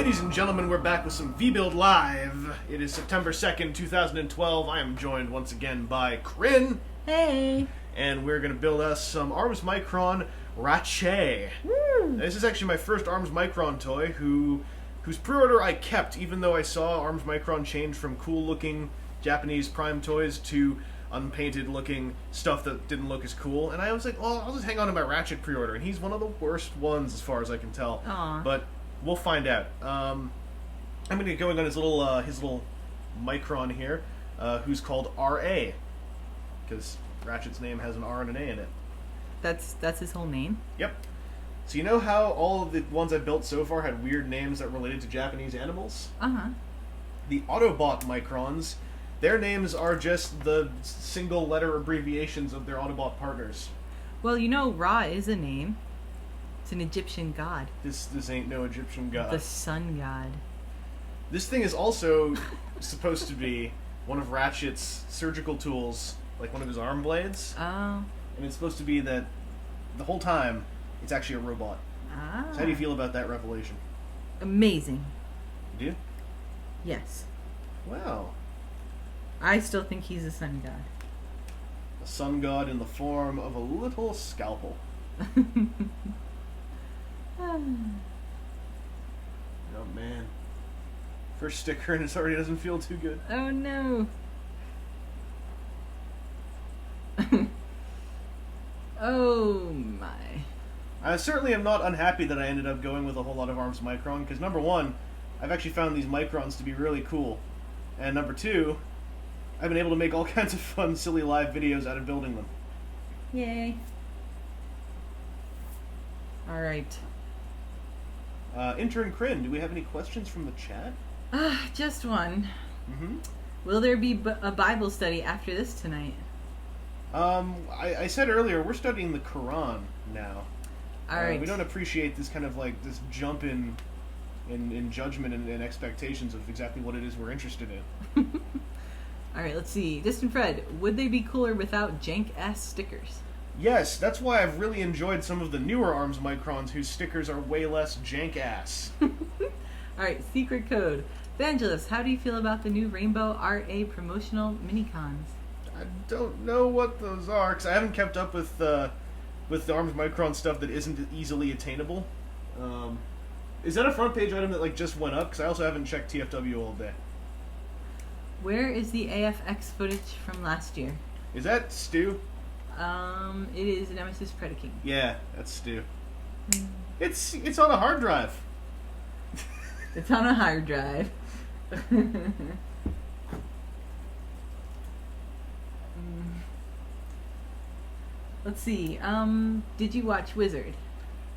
Ladies and gentlemen, we're back with some V-Build Live. It is September 2nd, 2012. I am joined once again by Krin. Hey! And we're going to build us some Arms Micron Ratchet. Woo! This is actually my first Arms Micron toy, whose pre-order I kept, even though I saw Arms Micron change from cool-looking Japanese Prime toys to unpainted-looking stuff that didn't look as cool. And I was like, well, I'll just hang on to my Ratchet pre-order. And he's one of the worst ones, as far as I can tell. Aww. But we'll find out. I'm going to get going on his little Micron here, who's called RA, because Ratchet's name has an R and an A in it. That's his whole name? Yep. So you know how all of the ones I built so far had weird names that related to Japanese animals? Uh-huh. The Autobot Microns, their names are just the single letter abbreviations of their Autobot partners. Well, you know, Ra is a name. It's an Egyptian god. This ain't no Egyptian god. The sun god. This thing is also supposed to be one of Ratchet's surgical tools, like one of his arm blades. Oh. And it's supposed to be that the whole time it's actually a robot. Ah. So how do you feel about that revelation? Amazing. You do? Yes. Wow. I still think he's a sun god. A sun god in the form of a little scalpel. Oh man. First sticker and it already doesn't feel too good. Oh no. Oh my. I certainly am not unhappy that I ended up going with a whole lot of Arms Micron, because number one, I've actually found these Microns to be really cool. And number two, I've been able to make all kinds of fun, silly live videos out of building them. Yay. Alright. Intern Krin, do we have any questions from the chat? Just one. Mm-hmm. Will there be a Bible study after this tonight? I said earlier, we're studying the Quran now. Alright. We don't appreciate this kind of like, this jump in judgment and expectations of exactly what it is we're interested in. Alright, let's see. Distant Fred, would they be cooler without jank-ass stickers? Yes, that's why I've really enjoyed some of the newer Arms Microns whose stickers are way less jank-ass. Alright, secret code. Vangelus, how do you feel about the new Rainbow RA promotional mini-cons? I don't know what those are, because I haven't kept up with the Arms Micron stuff that isn't easily attainable. Is that a front page item that like just went up? Because I also haven't checked TFW all day. Where is the AFX footage from last year? Is that Stu? It is Nemesis Predicate. Yeah, that's Stu. It's on a hard drive. It's on a hard drive. Let's see. Did you watch Wizard?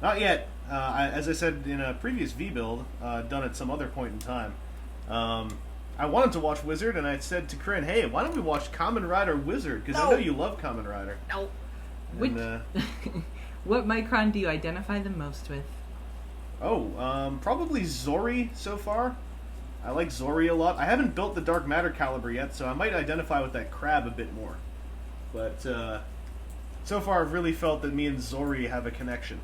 Not yet. As I said in a previous V-build, done at some other point in time, I wanted to watch Wizard, and I said to Krin, hey, why don't we watch Kamen Rider Wizard? Because I know you love Kamen Rider. No. And, what Micron do you identify the most with? Probably Zori so far. I like Zori a lot. I haven't built the Dark Matter caliber yet, so I might identify with that crab a bit more. But, so far I've really felt that me and Zori have a connection.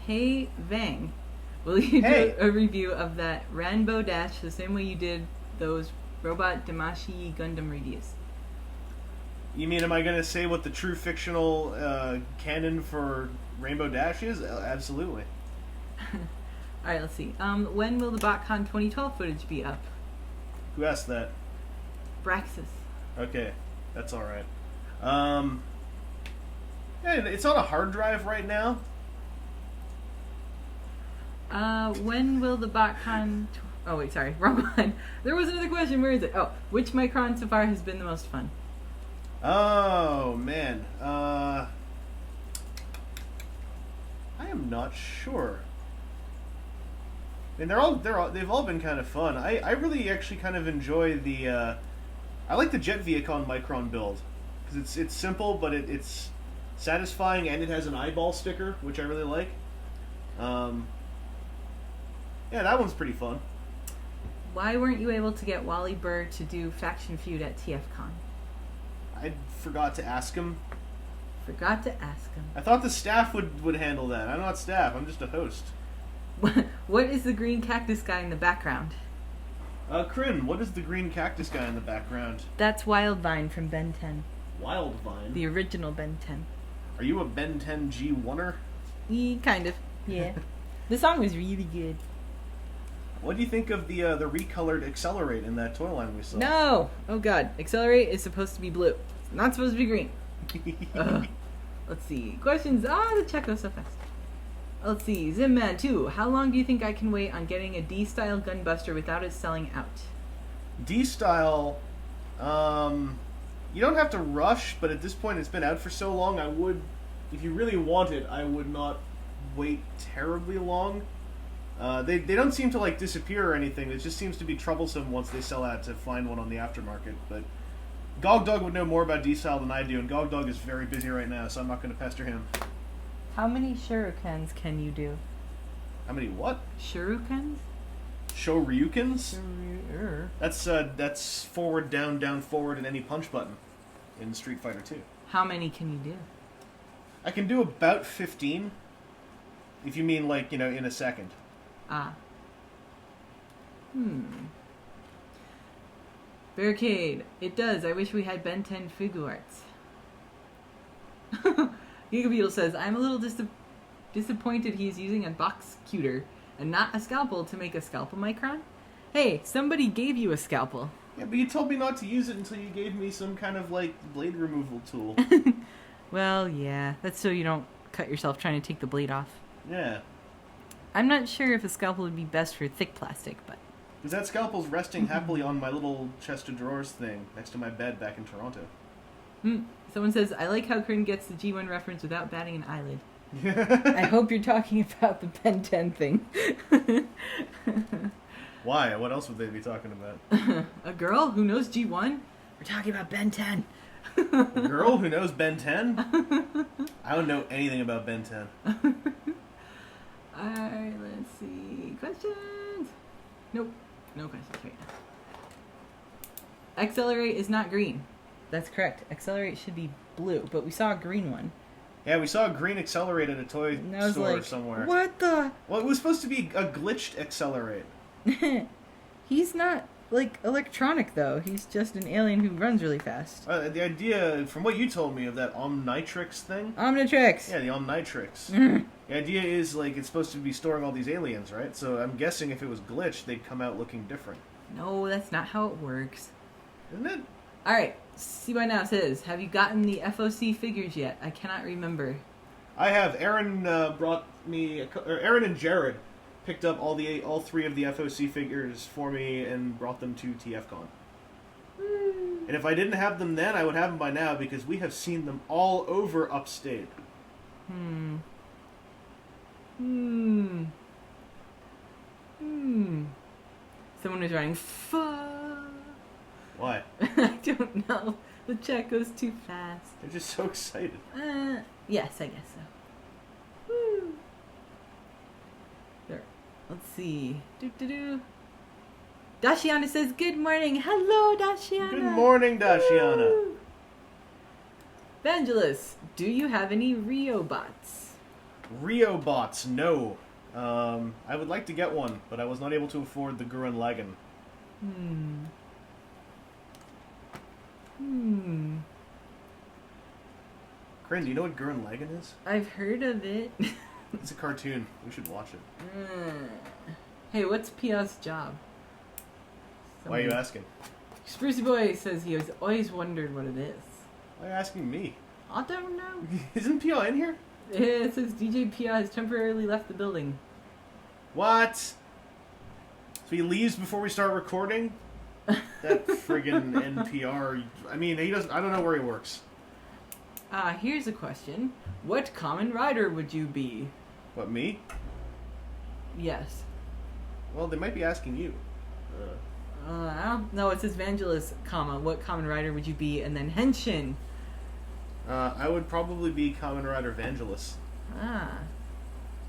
Hey, Vang. Will you do a review of that Rainbow Dash the same way you did those Robot Damashi Gundam reviews? You mean, am I going to say what the true fictional canon for Rainbow Dash is? Absolutely. Alright, let's see. When will the BotCon 2012 footage be up? Who asked that? Braxis. Okay, that's alright. Yeah, it's on a hard drive right now. When will the BotCon... Oh, wait, sorry. Wrong one. There was another question. Where is it? Oh, which Micron so far has been the most fun? Oh, man. I am not sure. I mean, they've all been kind of fun. I really actually kind of enjoy the, I like the Jet Viacon Micron build. Because it's simple, but it's satisfying, and it has an eyeball sticker, which I really like. Yeah, that one's pretty fun. Why weren't you able to get Wally Burr to do Faction Feud at TFCon? I forgot to ask him. Forgot to ask him. I thought the staff would handle that. I'm not staff. I'm just a host. What is the green cactus guy in the background? Krin, what is the green cactus guy in the background? That's Wildvine from Ben 10. Wildvine? The original Ben 10. Are you a Ben 10 G1er? Kind of, yeah. The song was really good. What do you think of the recolored Accelerate in that toy line we saw? No! Oh god, Accelerate is supposed to be blue. It's not supposed to be green. Let's see. Questions. The chat goes so fast. Let's see. Zimman 2. How long do you think I can wait on getting a D-style gunbuster without it selling out? D-style, you don't have to rush, but at this point it's been out for so long, I would, if you really want it, I would not wait terribly long. They don't seem to like disappear or anything. It just seems to be troublesome once they sell out to find one on the aftermarket. But Gogdog would know more about D-style than I do, and Gogdog is very busy right now, so I'm not going to pester him. How many shurikens can you do? How many what? Shurikens? Shoryukens? That's forward, down, down, forward, and any punch button in Street Fighter 2. How many can you do? I can do about 15, if you mean like, in a second. Barricade. It does. I wish we had Ben 10 Figuarts. Giga Beetle says, I'm a little disappointed he's using a box cuter and not a scalpel to make a scalpel micron. Hey, somebody gave you a scalpel. Yeah, but you told me not to use it until you gave me some kind of, blade removal tool. Well, yeah. That's so you don't cut yourself trying to take the blade off. Yeah. I'm not sure if a scalpel would be best for thick plastic, but... Because that scalpel's resting happily on my little chest of drawers thing next to my bed back in Toronto. Someone says, I like how Krin gets the G1 reference without batting an eyelid. I hope you're talking about the Ben 10 thing. Why? What else would they be talking about? A girl who knows G1? We're talking about Ben 10. A girl who knows Ben 10? I don't know anything about Ben 10. Alright, let's see. Questions? Nope. No questions right now. Accelerate is not green. That's correct. Accelerate should be blue, but we saw a green one. Yeah, we saw a green Accelerate at a toy store somewhere. What the? Well, it was supposed to be a glitched Accelerate. He's not, electronic, though. He's just an alien who runs really fast. The idea, from what you told me, of that Omnitrix thing? Omnitrix! Yeah, the Omnitrix. The idea is, it's supposed to be storing all these aliens, right? So I'm guessing if it was glitched, they'd come out looking different. No, that's not how it works. Isn't it? Alright, see by now says, have you gotten the FOC figures yet? I cannot remember. I have. Aaron brought me... Aaron and Jared picked up all three of the FOC figures for me and brought them to TFCon. And if I didn't have them then, I would have them by now because we have seen them all over upstate. Someone was writing, Why? I don't know. The chat goes too fast. They're just so excited. Yes, I guess so. Woo. There. Let's see. Dashiana says, good morning. Hello, Dashiana. Good morning, Dashiana. Woo. Vangelus, do you have any Reobots? Reobots, no. I would like to get one, but I was not able to afford the Gurren Lagann. Krin, do you know what Gurren Lagann is? I've heard of it. It's a cartoon. We should watch it. Hey, what's Pia's job? Why are you asking? Sprucey Boy says he has always wondered what it is. Why are you asking me? I don't know. Isn't Pia in here? It says DJ Pia has temporarily left the building. What? So he leaves before we start recording? That friggin' NPR. I mean, he doesn't. I don't know where he works. Here's a question. What Kamen Rider would you be? What, me? Yes. Well, they might be asking you. I don't know. It says Vangelus, what Kamen Rider would you be? And then Henshin. I would probably be Kamen Rider Vangelus.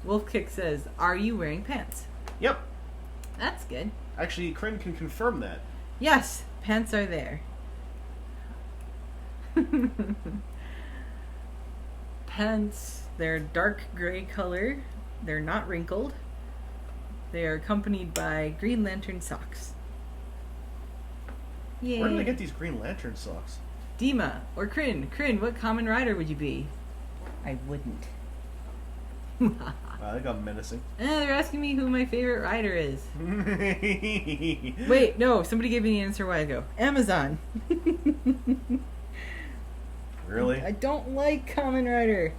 Wolfkick says, are you wearing pants? Yep. That's good. Actually, Krin can confirm that. Yes, pants are there. Pants, they're dark gray color. They're not wrinkled. They are accompanied by Green Lantern socks. Yay. Where did I get these Green Lantern socks? Dima or Krin. Krin, what common rider would you be? I wouldn't. Wow, that got menacing. They're asking me who my favorite rider is. Wait, no, somebody gave me the answer a while ago. Amazon. Really? I don't like Kamen Rider.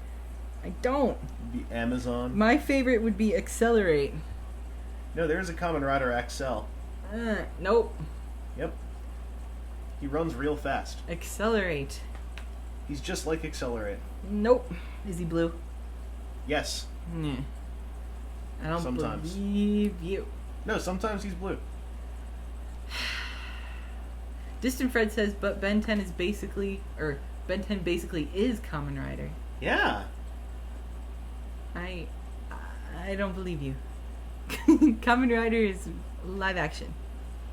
I don't. Be Amazon? My favorite would be Accelerate. No, there's a Kamen Rider XL. Nope. Yep. He runs real fast. Accelerate. He's just like Accelerate. Nope. Is he blue? Yes. Nah. I don't Sometimes. believe you. No, sometimes he's blue. Distant Fred says, but Ben 10 is basically, or Ben 10 basically is Kamen Rider. Yeah. I don't believe you. Kamen Rider is live action.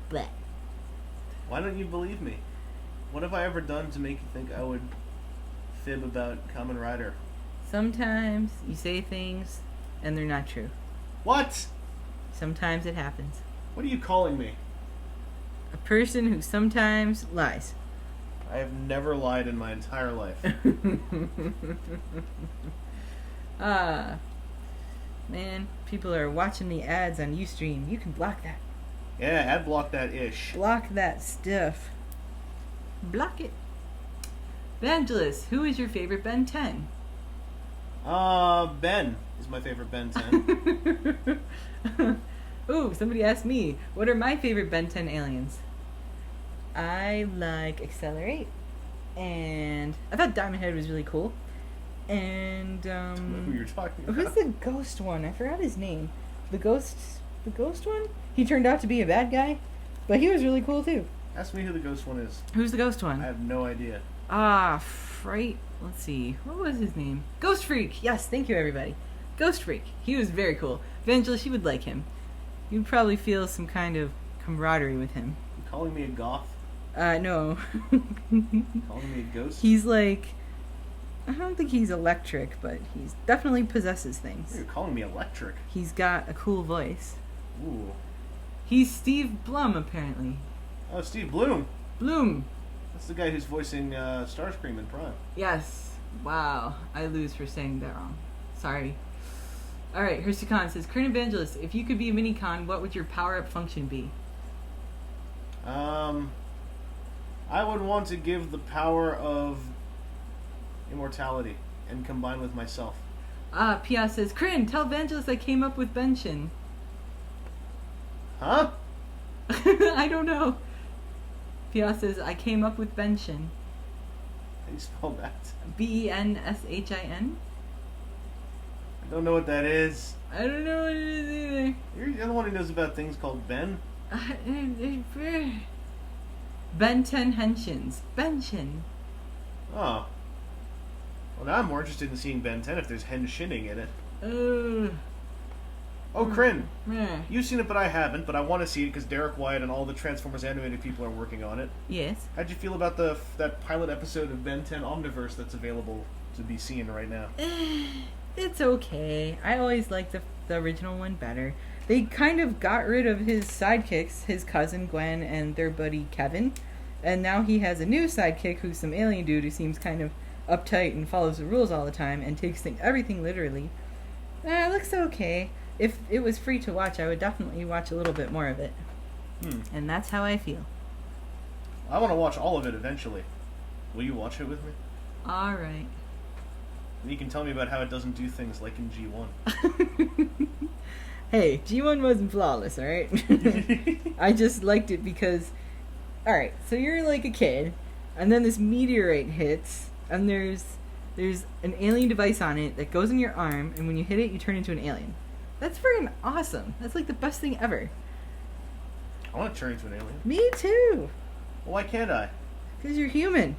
Bleh. Why don't you believe me? What have I ever done to make you think I would fib about Kamen Rider? Sometimes you say things and they're not true. What? Sometimes it happens. What are you calling me? A person who sometimes lies. I have never lied in my entire life. Man, people are watching the ads on Ustream. You can block that. Yeah, ad block that ish. Block that stuff. Block it. Vangelus, who is your favorite Ben 10? Ben is my favorite Ben 10. Ooh, somebody asked me, what are my favorite Ben 10 aliens? I like Accelerate, and I thought Diamond Head was really cool. And Who you're talking about? who's the ghost one? I forgot his name. The ghost one? He turned out to be a bad guy, but he was really cool too. Ask me who the ghost one is. Who's the ghost one? I have no idea. Fright. Let's see. What was his name? Ghost Freak. Yes, thank you, everybody. Ghost Freak. He was very cool. Vangelus, you would like him. You'd probably feel some kind of camaraderie with him. You calling me a goth? No. Calling me a ghost? He's like, I don't think he's electric, but he's definitely possesses things. You're calling me electric. He's got a cool voice. Ooh. He's Steve Blum, apparently. Oh, Steve Bloom. Bloom. That's the guy who's voicing Starscream in Prime. Yes. Wow. I lose for saying that wrong. Sorry. Alright, Hersikan says, Kern Evangelist, if you could be a mini-con, what would your power-up function be? I would want to give the power of immortality and combine with myself. Pia says, Krin, tell Vangelist I came up with Benshin. Huh? I don't know. Pia says, I came up with Benshin. How do you spell that? Benshin? I don't know what that is. I don't know what it is either. You're the one who knows about things called Ben. Ben 10 Henshins. Benshin. Oh. Well, now I'm more interested in seeing Ben 10 if there's henshinning in it. Oh, Krin. You've seen it, but I haven't. But I want to see it because Derek Wyatt and all the Transformers animated people are working on it. Yes. How'd you feel about that pilot episode of Ben 10 Omniverse that's available to be seen right now? It's okay. I always liked the original one better. They kind of got rid of his sidekicks, his cousin Gwen and their buddy Kevin. And now he has a new sidekick who's some alien dude who seems kind of uptight and follows the rules all the time and takes everything literally. It looks okay. If it was free to watch, I would definitely watch a little bit more of it. And that's how I feel. I want to watch all of it eventually. Will you watch it with me? Alright. And you can tell me about how it doesn't do things like in G1. Hey, G1 wasn't flawless, alright? I just liked it because... Alright, so you're like a kid, and then this meteorite hits, and there's an alien device on it that goes in your arm, and when you hit it, you turn into an alien. That's friggin' awesome. That's like the best thing ever. I want to turn into an alien. Me too. Well, why can't I? Because you're human.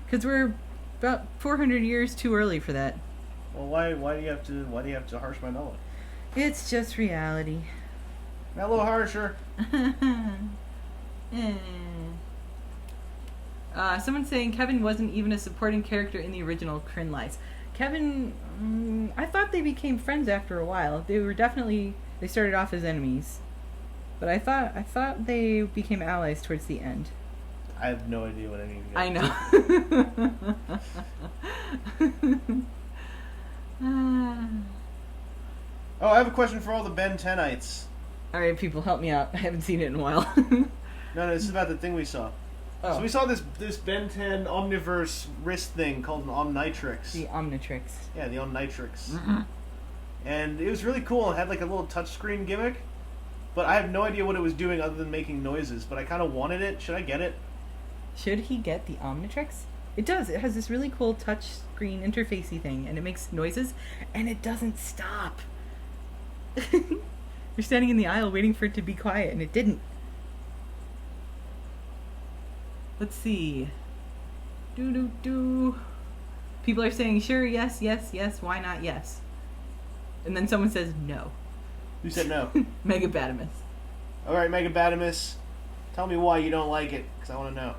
Because we're about 400 years too early for that. Well, why do you have to harsh my mellow? It's just reality. Mellow harsher. Someone's saying Kevin wasn't even a supporting character in the original Krin Lies. Kevin, I thought they became friends after a while. They started off as enemies. But I thought they became allies towards the end. I have no idea what any of you I know. Oh, I have a question for all the Ben 10ites. Alright, people, help me out. I haven't seen it in a while. No, this is about the thing we saw. Oh. So we saw this Ben 10 Omniverse wrist thing called an Omnitrix. The Omnitrix. Yeah, the Omnitrix. Mm-hmm. And it was really cool. It had like a little touchscreen gimmick. But I have no idea what it was doing other than making noises. But I kind of wanted it. Should I get it? Should he get the Omnitrix? It does. It has this really cool touch screen interfacey thing, and it makes noises, and it doesn't stop. You're standing in the aisle waiting for it to be quiet, and it didn't. Let's see. People are saying, sure, yes, yes, yes, why not yes? And then someone says no. Who said no? Megabatimus. Alright, Megabatimus. Tell me why you don't like it, because I want to know.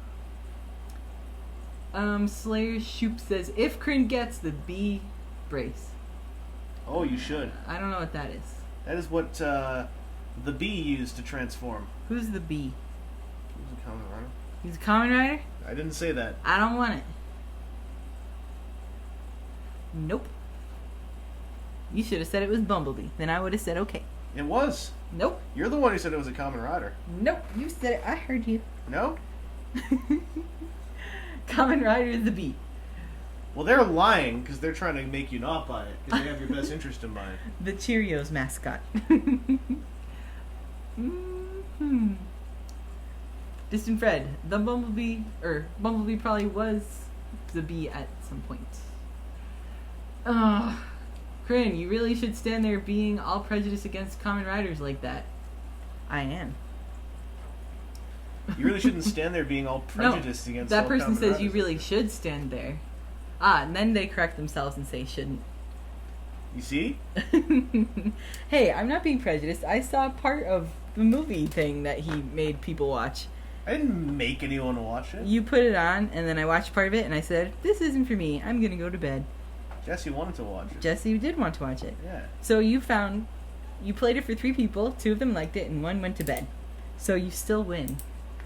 Slayer Shoop says, if Krin gets the B brace. Oh, you should. I don't know what that is. That is what the bee used to transform. Who's the B? Who's a Kamen Rider? He's a Kamen Rider? I didn't say that. I don't want it. Nope. You should have said it was Bumblebee. Then I would have said okay. It was. Nope. You're the one who said it was a Kamen Rider. Nope. You said it. I heard you. No? Kamen Rider is the B. Well, they're lying because they're trying to make you not buy it because they have your best interest in mind. The Cheerios mascot. Mm-hmm. Distant Fred. The Bumblebee probably was the B at some point. Krin, you really should stand there being all prejudiced against Kamen Riders like that. I am. You really shouldn't stand there being all prejudiced against that all person Kamen says Riders you really like that. should stand there. And then they correct themselves and say shouldn't. You see? Hey, I'm not being prejudiced. I saw part of the movie thing that he made people watch. I didn't make anyone watch it. You put it on, and then I watched part of it, and I said, this isn't for me. I'm going to go to bed. Jesse wanted to watch it. Jesse did want to watch it. Yeah. So you played it for 3 people, 2 of them liked it, and 1 went to bed. So you still win.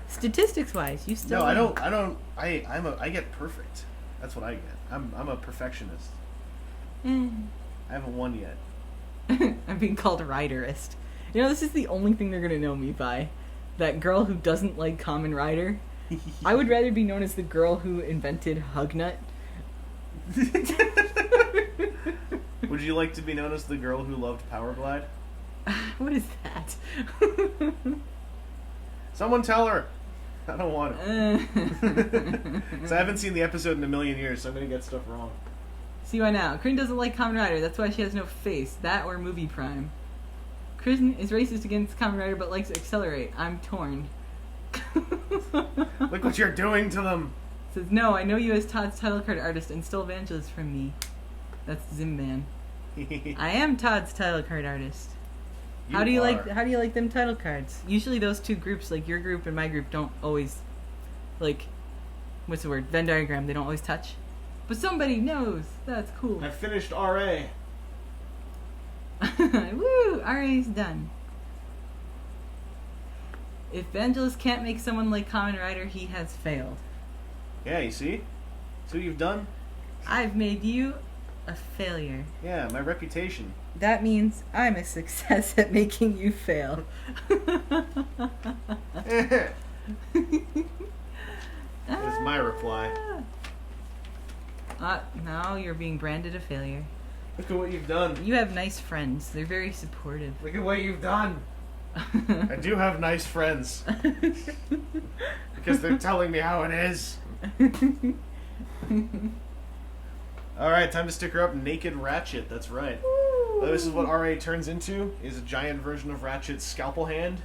Statistics-wise, you still win. No, I get perfect. That's what I get. I'm a perfectionist. I haven't won yet. I'm being called a riderist. You know, this is the only thing they're going to know me by. That girl who doesn't like Kamen Rider. I would rather be known as the girl who invented Hugnut. Would you like to be known as the girl who loved Powerglide? What is that? Someone tell her. I don't want it. So I haven't seen the episode in a million years, so I'm going to get stuff wrong. See why now. Krin doesn't like Kamen Rider. That's why she has no face. That or Movie Prime. Krin is racist against Kamen Rider but likes Accelerate. I'm torn. Look what you're doing to them. Says, no, I know you as Todd's title card artist and stole Vangelus from me. That's Zimman. I am Todd's title card artist. How do you like them title cards? Usually those 2 groups, like your group and my group, don't always, like, what's the word? Venn diagram, they don't always touch. But somebody knows. That's cool. I finished RA. Woo! RA's done. If Vangelus can't make someone like Kamen Rider, he has failed. Yeah, you see? See what you've done? I've made you a failure. Yeah, my reputation. That means I'm a success at making you fail. That is my reply. Now you're being branded a failure. Look at what you've done. You have nice friends. They're very supportive. Look at what you've done. I do have nice friends. Because they're telling me how it is. Alright, time to stick her up. Naked Ratchet, that's right. This is what RA turns into, is a giant version of Ratchet's scalpel hand.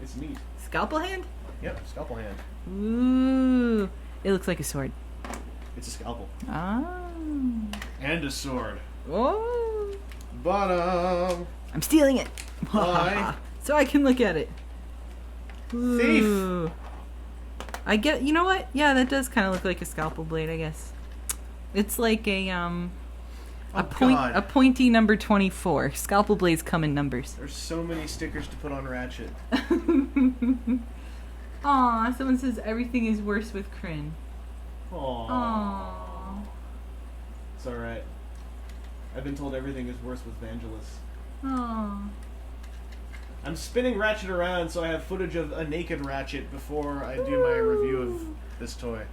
It's neat. Scalpel hand? Yep, scalpel hand. Ooh. It looks like a sword. It's a scalpel. Ah. And a sword. Oh. Bottom. I'm stealing it. Why? So I can look at it. Thief. I get, you know what? Yeah, that does kind of look like a scalpel blade, I guess. It's like a Oh, God. a pointy number 24. Scalpel blades come in numbers. There's so many stickers to put on Ratchet. Aw, someone says everything is worse with Krin. Aww. Aww. It's alright. I've been told everything is worse with Vangelus. Aww. I'm spinning Ratchet around so I have footage of a naked Ratchet before I do my review of this toy.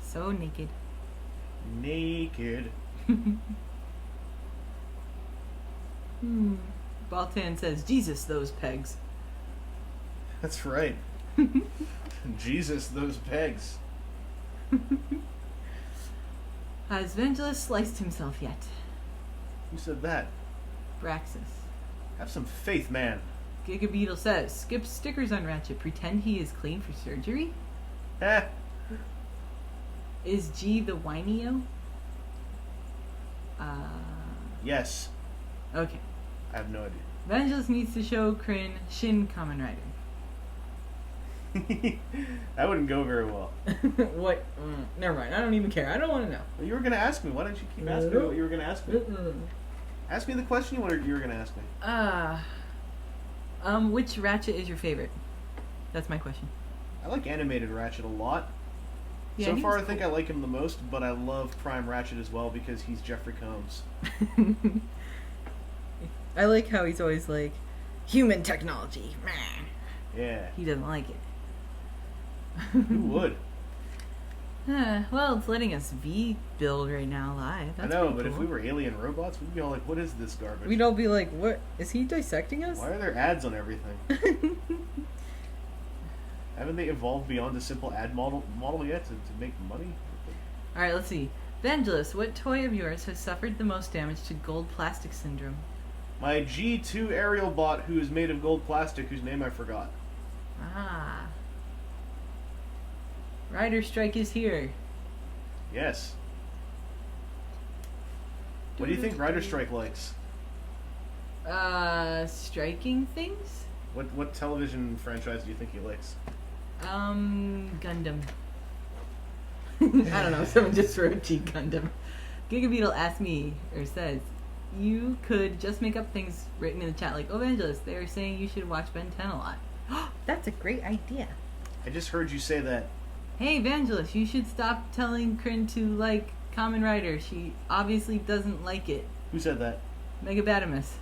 So naked. Naked. Baltan says, Jesus, those pegs. That's right. Jesus, those pegs. Has Vangelus sliced himself yet? Who said that? Braxis. Have some faith, man. Gigabeetle says, skip stickers on Ratchet. Pretend he is clean for surgery? Eh. Is G the whinio? Yes. Okay. I have no idea. Vangelus needs to show Krin Shin Kamen Rider. That wouldn't go very well. What? Never mind. I don't even care. I don't want to know. Well, you were going to ask me. Why don't you keep asking me what you were going to ask me? Ask me the question you were going to ask me. Which Ratchet is your favorite? That's my question. I like animated Ratchet a lot. Yeah, So far, I cool. think I like him the most, but I love Prime Ratchet as well because he's Jeffrey Combs. I like how he's always like, human technology. Meh. Yeah. He doesn't like it. Who would? Well, it's letting us V-build right now live. That's I know, pretty but if cool. we were alien robots, we'd be all like, what is this garbage? We'd all be like, what? Is he dissecting us? Why are there ads on everything? Haven't they evolved beyond a simple ad model yet to make money? Alright, let's see. Vangelus, what toy of yours has suffered the most damage to gold plastic syndrome? My G2 aerial bot who is made of gold plastic, whose name I forgot. Ah. Rider Strike is here. Yes. What do you think Rider Strike likes? Striking things? What television franchise do you think he likes? Gundam. I don't know, someone just wrote G Gundam. Gigabeetle asked me, or says, you could just make up things written in the chat, like, oh, Vangelus, they are saying you should watch Ben 10 a lot. That's a great idea. I just heard you say that. Hey, Vangelus, you should stop telling Krin to like Kamen Rider. She obviously doesn't like it. Who said that? Megabatimus.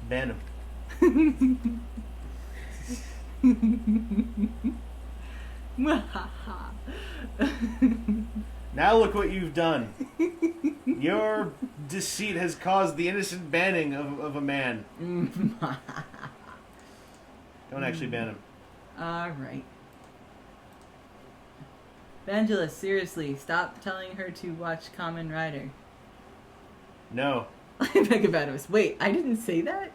Ban him. Now look what you've done. Your deceit has caused the innocent banning of a man. Don't actually ban him. Alright. Vangelus, seriously, stop telling her to watch Kamen Rider. No. Megabatimus. Wait, I didn't say that?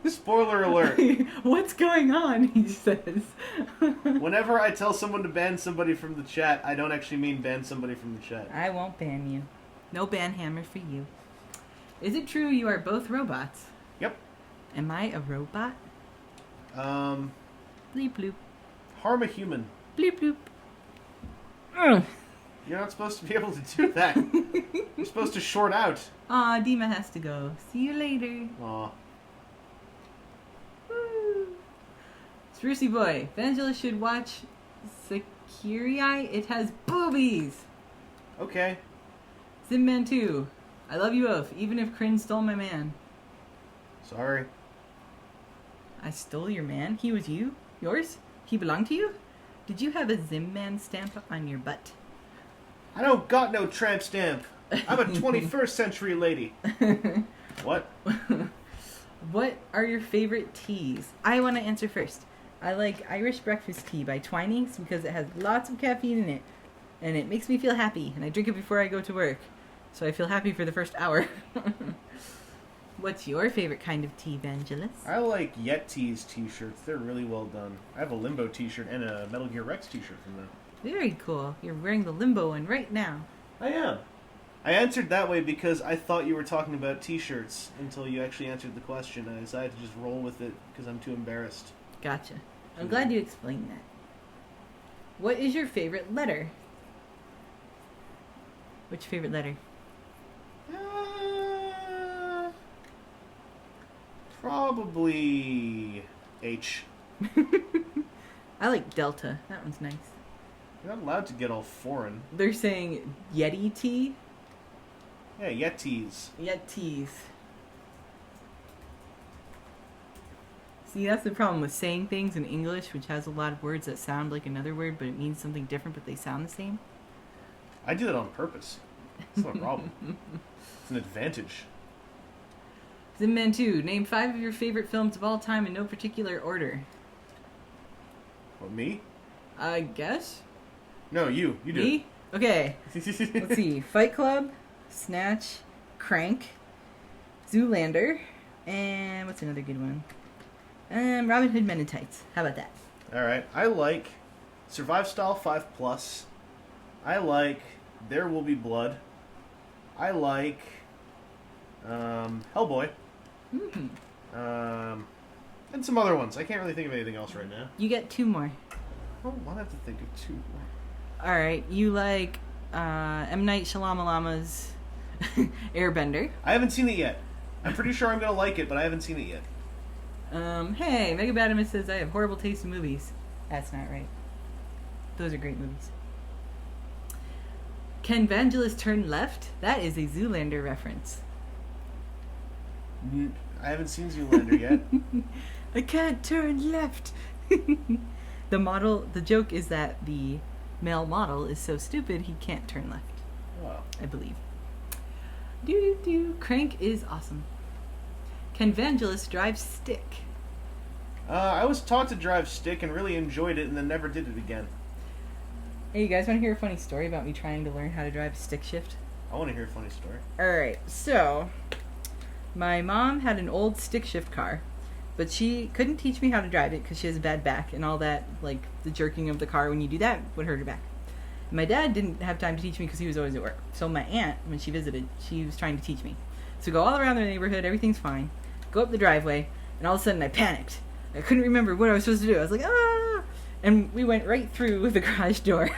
Spoiler alert. What's going on, he says. Whenever I tell someone to ban somebody from the chat, I don't actually mean ban somebody from the chat. I won't ban you. No ban hammer for you. Is it true you are both robots? Yep. Am I a robot? Bleep bloop. Harm a human. Bleep bloop. You're not supposed to be able to do that. You're supposed to short out. Aw, Dima has to go. See you later. Aw. Woo. Sprucey boy. Vangelus should watch Securii. It has boobies. Okay. Zimman 2. I love you both, even if Krin stole my man. Sorry. I stole your man? He was you? Yours? He belonged to you? Did you have a Zimman stamp on your butt? I don't got no tramp stamp. I'm a 21st century lady. What? What are your favorite teas? I want to answer first. I like Irish breakfast tea by Twinings because it has lots of caffeine in it. And it makes me feel happy. And I drink it before I go to work. So I feel happy for the first hour. What's your favorite kind of tea, Vangelus? I like Yeti's t-shirts. They're really well done. I have a Limbo t-shirt and a Metal Gear Rex t-shirt from them. Very cool. You're wearing the Limbo one right now. I am. I answered that way because I thought you were talking about t-shirts until you actually answered the question. I decided to just roll with it because I'm too embarrassed. Gotcha. I'm glad you explained that. What is your favorite letter? What's your favorite letter? Probably H. I like Delta. That one's nice. You're not allowed to get all foreign. They're saying Yeti tea? Yeah, Yetis. Yetis. See, that's the problem with saying things in English, which has a lot of words that sound like another word, but it means something different, but they sound the same. I do that on purpose. It's not a problem. It's an advantage. Zimman 2, name 5 of your favorite films of all time in no particular order. What, me? I guess? No, you. You do Me? Okay. Let's see. Fight Club, Snatch, Crank, Zoolander, and what's another good one? Robin Hood Men in Tights. How about that? Alright. I like Survive Style 5+. I like There Will Be Blood. I like Hellboy. Mm-hmm. And some other ones. I can't really think of anything else right now. You get 2 more. Oh, I'll have to think of 2 more. Alright, you like M. Night Shyamalan's Airbender. I haven't seen it yet. I'm pretty sure I'm going to like it, but I haven't seen it yet. Hey, Mega Badamus says I have horrible taste in movies. That's not right. Those are great movies. Can Vangelus turn left? That is a Zoolander reference. I haven't seen Zoolander yet. I can't turn left. The joke is that the male model is so stupid he can't turn left. Wow. I believe. Crank is awesome. Can Vangelus drive stick? I was taught to drive stick and really enjoyed it and then never did it again. Hey, you guys want to hear a funny story about me trying to learn how to drive stick shift? I want to hear a funny story. Alright, so my mom had an old stick shift car, but she couldn't teach me how to drive it because she has a bad back and all that, like the jerking of the car when you do that would hurt her back. My dad didn't have time to teach me because he was always at work. So my aunt, when she visited, she was trying to teach me. So go all around the neighborhood, everything's fine. Go up the driveway, and all of a sudden I panicked. I couldn't remember what I was supposed to do. I was like, ah! And we went right through the garage door.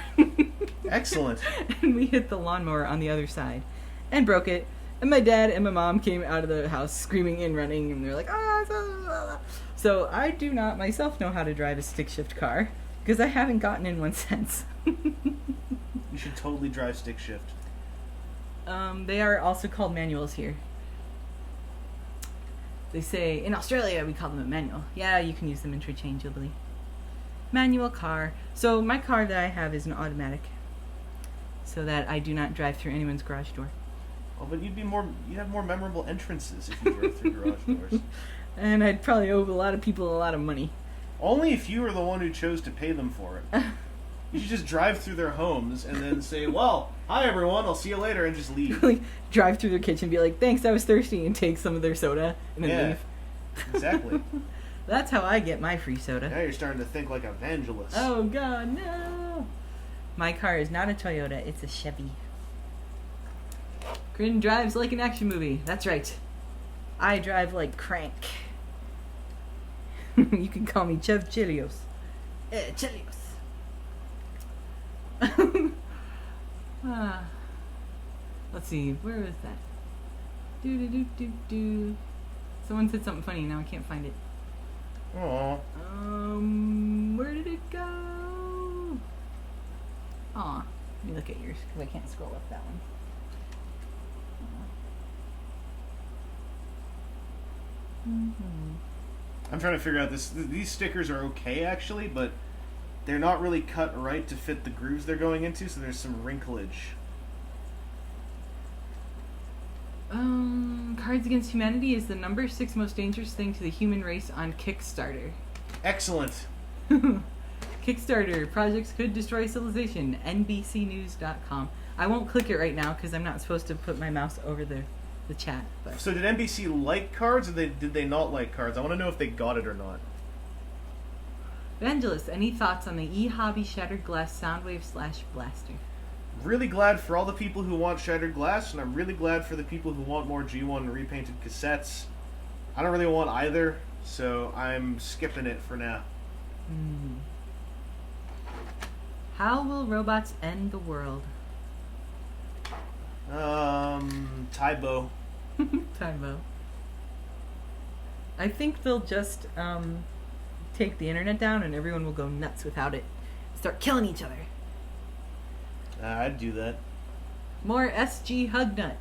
Excellent. And we hit the lawnmower on the other side and broke it. And my dad and my mom came out of the house screaming and running, and they're like, ah! So I do not myself know how to drive a stick shift car because I haven't gotten in one since. You should totally drive stick shift. They are also called manuals here. They say, in Australia, we call them a manual. Yeah, you can use them interchangeably. Manual car. So my car that I have is an automatic, so that I do not drive through anyone's garage door. Oh, but you'd have more memorable entrances if you drove through garage doors. And I'd probably owe a lot of people a lot of money. Only if you were the one who chose to pay them for it. You should just drive through their homes and then say, well, hi everyone, I'll see you later, and just leave. Like, drive through their kitchen and be like, thanks, I was thirsty, and take some of their soda, and then leave. Exactly. That's how I get my free soda. Now you're starting to think like a Vangelus. Oh god, no! My car is not a Toyota, it's a Chevy. Grin drives like an action movie. That's right. I drive like Crank. You can call me Chev Chilios. Chilios. Let's see, where was that? Someone said something funny, now I can't find it. Aww. Where did it go? Aw, let me look at yours, because I can't scroll up that one. I'm trying to figure out this. These stickers are okay, actually, but they're not really cut right to fit the grooves they're going into, so there's some wrinklage. Cards Against Humanity is the number 6 most dangerous thing to the human race on Kickstarter. Excellent. Kickstarter, projects could destroy civilization, NBCnews.com. I won't click it right now because I'm not supposed to put my mouse over the chat. But. So did NBC like cards, or did they not like cards? I want to know if they got it or not. Vangelus, any thoughts on the eHobby Shattered Glass Soundwave / Blaster? Really glad for all the people who want Shattered Glass, and I'm really glad for the people who want more G1 repainted cassettes. I don't really want either, so I'm skipping it for now. How will robots end the world? Tybo. Tybo. I think they'll just take the internet down and everyone will go nuts without it. Start killing each other. I'd do that. More SG Hugnut.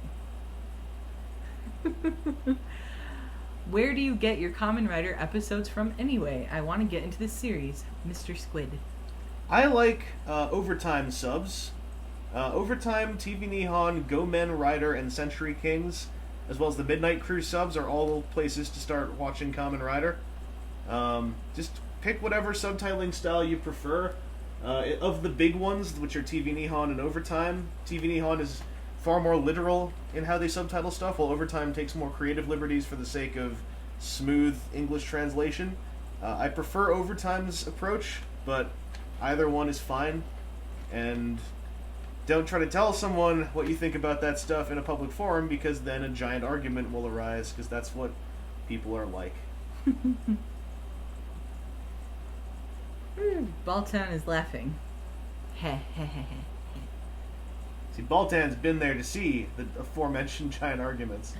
Where do you get your Kamen Rider episodes from anyway? I want to get into this series. Mr. Squid. I like Overtime subs. Overtime, TV Nihon, Go-Men Rider, and Century Kings, as well as the Midnight Crew subs, are all places to start watching Kamen Rider. Just pick whatever subtitling style you prefer. Of the big ones, which are TV Nihon and Overtime, TV Nihon is far more literal in how they subtitle stuff, while Overtime takes more creative liberties for the sake of smooth English translation. I prefer Overtime's approach, but either one is fine. And don't try to tell someone what you think about that stuff in a public forum, because then a giant argument will arise, because that's what people are like. Baltan is laughing. Heh heh heh heh. See, Baltan's been there to see the aforementioned giant arguments.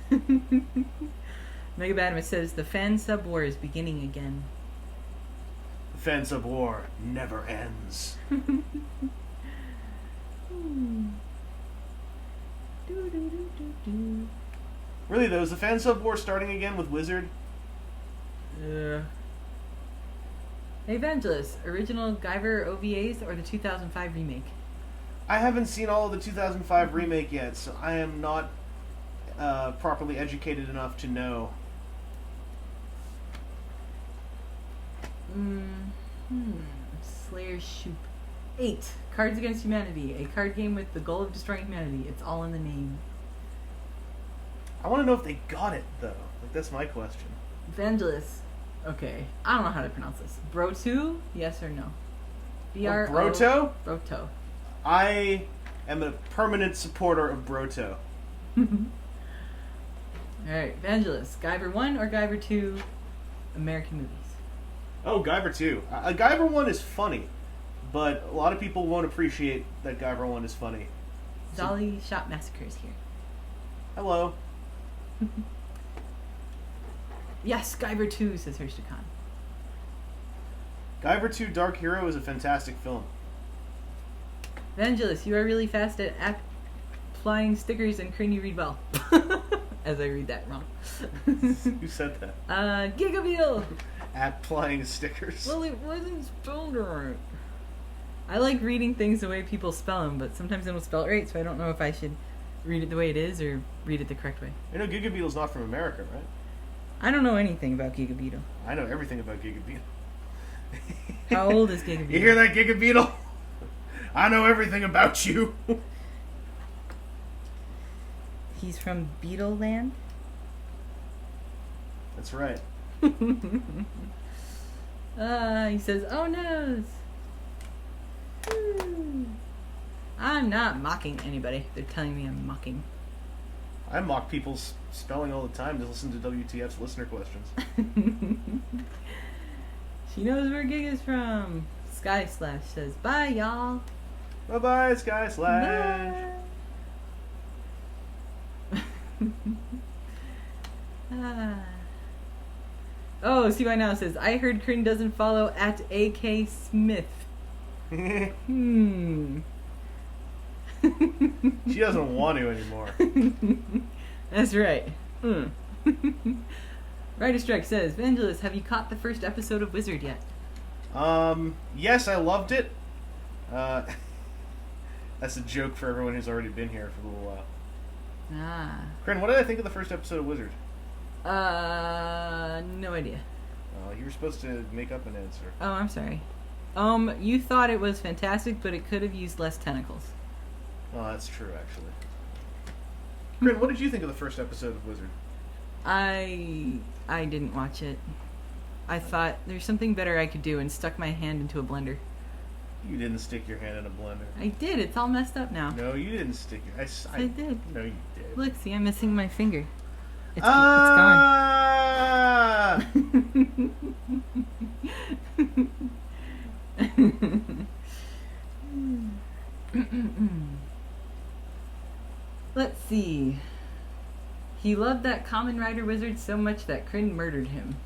Megabadma says the fan sub war is beginning again. The fan sub war never ends. Really though, is the fan sub war starting again with Wizard? Hey Vangelus, original Guyver OVAs or the 2005 remake? I haven't seen all of the 2005 remake yet, so I am not properly educated enough to know. Slayer Shoop. 8. Cards Against Humanity. A card game with the goal of destroying humanity. It's all in the name. I want to know if they got it, though. Like, that's my question. Vangelus. Okay. I don't know how to pronounce this. Bro2? Yes or no? B-R-O... Broto? Broto. I am a permanent supporter of Broto. Alright, Vangelus. Guyver 1 or Guyver 2 American movies? Oh, Guyver 2. Guyver 1 is funny, but a lot of people won't appreciate that Guyver 1 is funny. Dolly Shop Massacre is here. Hello. Yes, Guyver 2, says Hirschikon. Guyver 2 Dark Hero is a fantastic film. Vangelus, you are really fast at applying stickers and Crane, you read well. As I read that wrong. Who said that? Gigabeetle! Applying stickers. Well, it wasn't spelled right. I like reading things the way people spell them, but sometimes they don't spell it right, so I don't know if I should read it the way it is or read it the correct way. I know Gigabeetle's not from America, right? I don't know anything about Gigabeetle. I know everything about Gigabeetle. How old is Gigabeetle? You hear that, Gigabeetle? I know everything about you. He's from Beetle Land? That's right. He says, oh noes. I'm not mocking anybody. They're telling me I'm mocking. I mock people's spelling all the time. Just listen to WTF's listener questions. She knows where Gig is from. Sky Slash says, bye y'all. Bye-bye, Sky Slash. Oh, See Why Now says, I heard Krin doesn't follow at AK Smith. She doesn't want to anymore. That's right. Rider Strike says, Vangelus, have you caught the first episode of Wizard yet? Yes, I loved it. That's a joke for everyone who's already been here for a little while. Krin, what did I think of the first episode of Wizard? No idea. You were supposed to make up an answer. Oh, I'm sorry. You thought it was fantastic, but it could have used less tentacles. Oh, that's true, actually. Krin, what did you think of the first episode of Wizard? I didn't watch it. I thought there's something better I could do and stuck my hand into a blender. You didn't stick your hand in a blender. I did. It's all messed up now. No, you didn't stick your... I did. No, you did. Look, see, I'm missing my finger. It's gone. He loved that Kamen Rider wizard so much that Krin murdered him.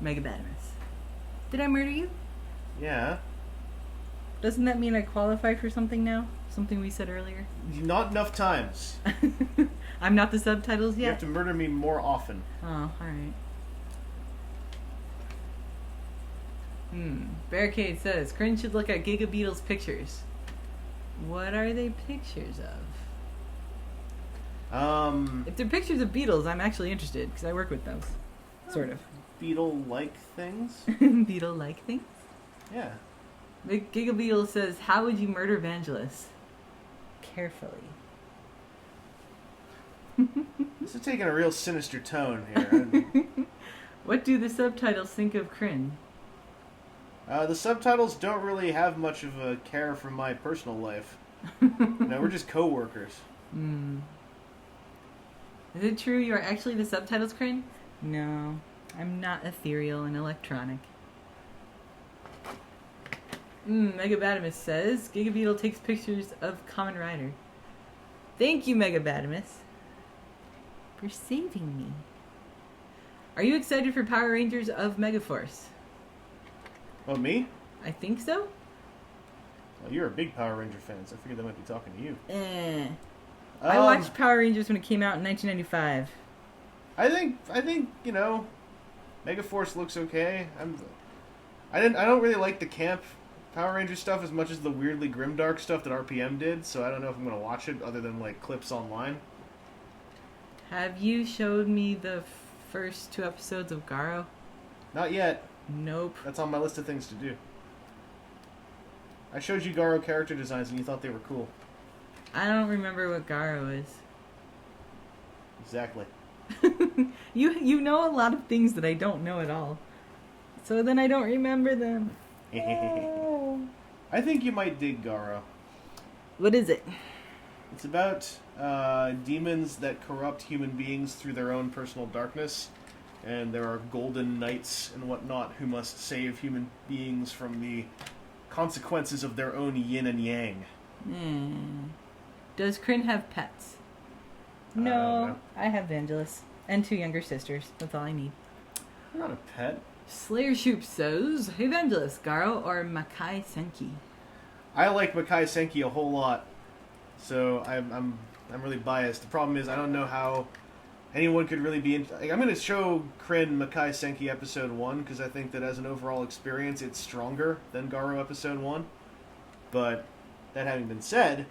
Megabatimus. Did I murder you? Yeah. Doesn't that mean I qualify for something now? Something we said earlier? Not enough times. I'm not the subtitles yet? You have to murder me more often. Oh, alright. Barricade says, Krin should look at Giga Beetle's pictures. What are they pictures of? If they're pictures of beetles, I'm actually interested, because I work with those. Sort of. Beetle-like things? Beetle-like things? Yeah. Giga Beetle says, how would you murder Vangelus? Carefully. This is taking a real sinister tone here. What do the subtitles think of Krin? The subtitles don't really have much of a care for my personal life. No, we're just co-workers. Is it true you are actually the subtitles, Krin? No, I'm not ethereal and electronic. Megabatimus says, Giga Beetle takes pictures of Kamen Rider. Thank you, Megabatimus, for saving me. Are you excited for Power Rangers of Megaforce? Oh, me? I think so. Well, you're a big Power Ranger fan, so I figured they might be talking to you. I watched Power Rangers when it came out in 1995. I think you know, Megaforce looks okay. I don't really like the camp Power Ranger stuff as much as the weirdly grimdark stuff that RPM did, so I don't know if I'm gonna watch it other than like clips online. Have you showed me the first 2 episodes of Garo? Not yet. Nope. That's on my list of things to do. I showed you Garo character designs and you thought they were cool. I don't remember what Garo is. Exactly. You know a lot of things that I don't know at all. So then I don't remember them. I think you might dig Garo. What is it? It's about demons that corrupt human beings through their own personal darkness. And there are golden knights and whatnot who must save human beings from the consequences of their own yin and yang. Does Krin have pets? No, I have Vangelus. And 2 younger sisters. That's all I need. You're not a pet. Slayer Shoop says, hey Vangelus, Garo or Makai Senki? I like Makai Senki a whole lot. So I'm really biased. The problem is I don't know how anyone could really be... I'm going to show Krin Makai Senki Episode 1, because I think that as an overall experience, it's stronger than Garo Episode 1. But, that having been said,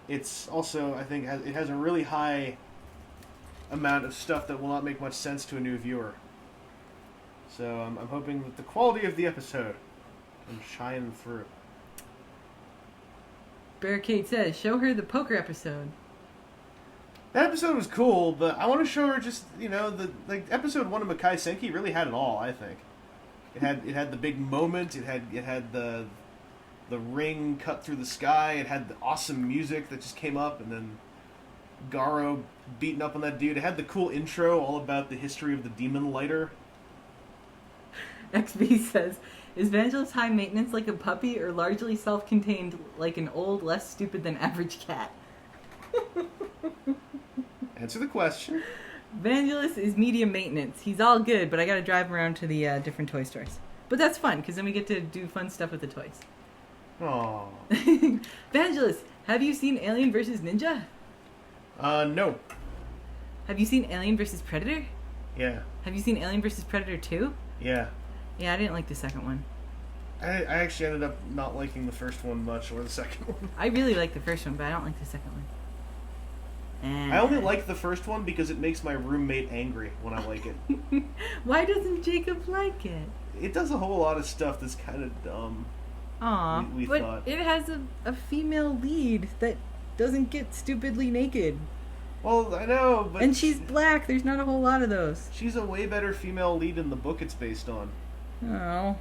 it's also, I think, it has a really high amount of stuff that will not make much sense to a new viewer. So, I'm hoping that the quality of the episode can shine through. Barricade says, show her the poker episode. That episode was cool, but I want to show her just, you know, episode 1 of Makai Senki really had it all, I think. It had the big moment, it had the ring cut through the sky, it had the awesome music that just came up, and then Garo beating up on that dude. It had the cool intro all about the history of the demon lighter. XB says, is Vangelus high maintenance like a puppy or largely self-contained like an old, less stupid than average cat? Answer the question. Vangelus is medium maintenance. He's all good, but I gotta drive him around to the different toy stores. But that's fun, because then we get to do fun stuff with the toys. Aww. Vangelus, have you seen Alien vs. Ninja? No. Have you seen Alien vs. Predator? Yeah. Have you seen Alien vs. Predator 2? Yeah. Yeah, I didn't like the second one. I actually ended up not liking the first one much, or the second one. I really like the first one, but I don't like the second one. I only like the first one because it makes my roommate angry when I like it. Why doesn't Jacob like it? It does a whole lot of stuff that's kind of dumb. Aw, we but thought. It has a female lead that doesn't get stupidly naked. Well, I know, but... And she's black, there's not a whole lot of those. She's a way better female lead in the book it's based on. Oh.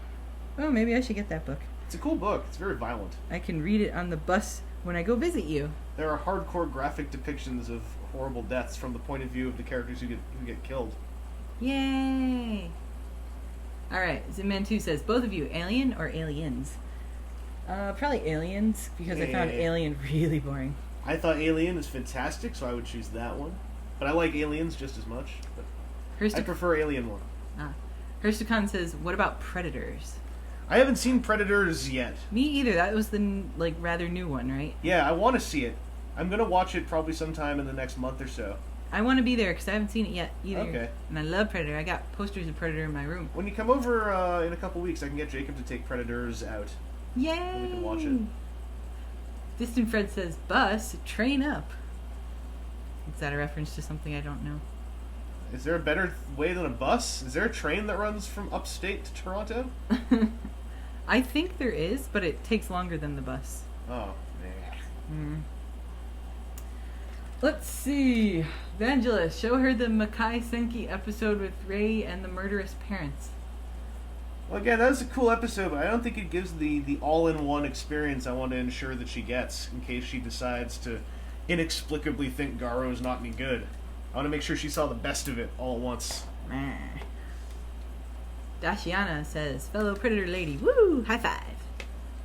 Oh, maybe I should get that book. It's a cool book. It's very violent. I can read it on the bus when I go visit you. There are hardcore graphic depictions of horrible deaths from the point of view of the characters who get killed. Yay! Alright, Zimman2 says, both of you, Alien or Aliens? Probably Aliens, because I found Alien really boring. I thought Alien is fantastic, so I would choose that one. But I like Aliens just as much. But I prefer Alien more. Herstokan says, what about Predators? I haven't seen Predators yet. Me either. That was the rather new one, right? Yeah, I want to see it. I'm going to watch it probably sometime in the next month or so. I want to be there because I haven't seen it yet either. Okay. And I love Predator. I got posters of Predator in my room. When you come over in a couple weeks, I can get Jacob to take Predators out. Yay! And we can watch it. Distant Fred says, bus, train up. Is that a reference to something I don't know? Is there a better way than a bus? Is there a train that runs from upstate to Toronto? I think there is, but it takes longer than the bus. Oh, man. Let's see. Vangelus, show her the Makai Senki episode with Ray and the murderous parents. Well, again, that was a cool episode, but I don't think it gives the all-in-one experience I want to ensure that she gets in case she decides to inexplicably think Garo's not any good. I want to make sure she saw the best of it all at once. Dashiana says, fellow Predator lady, woo, high five.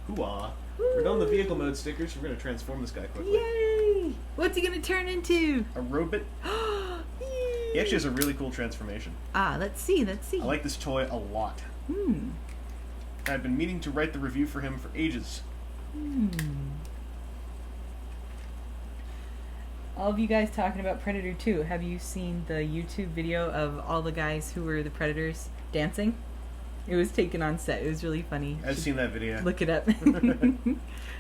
Hoo-ah. We're done with the vehicle mode stickers, so we're going to transform this guy quickly. Yay! What's he going to turn into? A robot. He actually has a really cool transformation. Let's see. I like this toy a lot. I've been meaning to write the review for him for ages. All of you guys talking about Predator 2, have you seen the YouTube video of all the guys who were the Predators dancing? It was taken on set. It was really funny. I've seen that video. Look it up.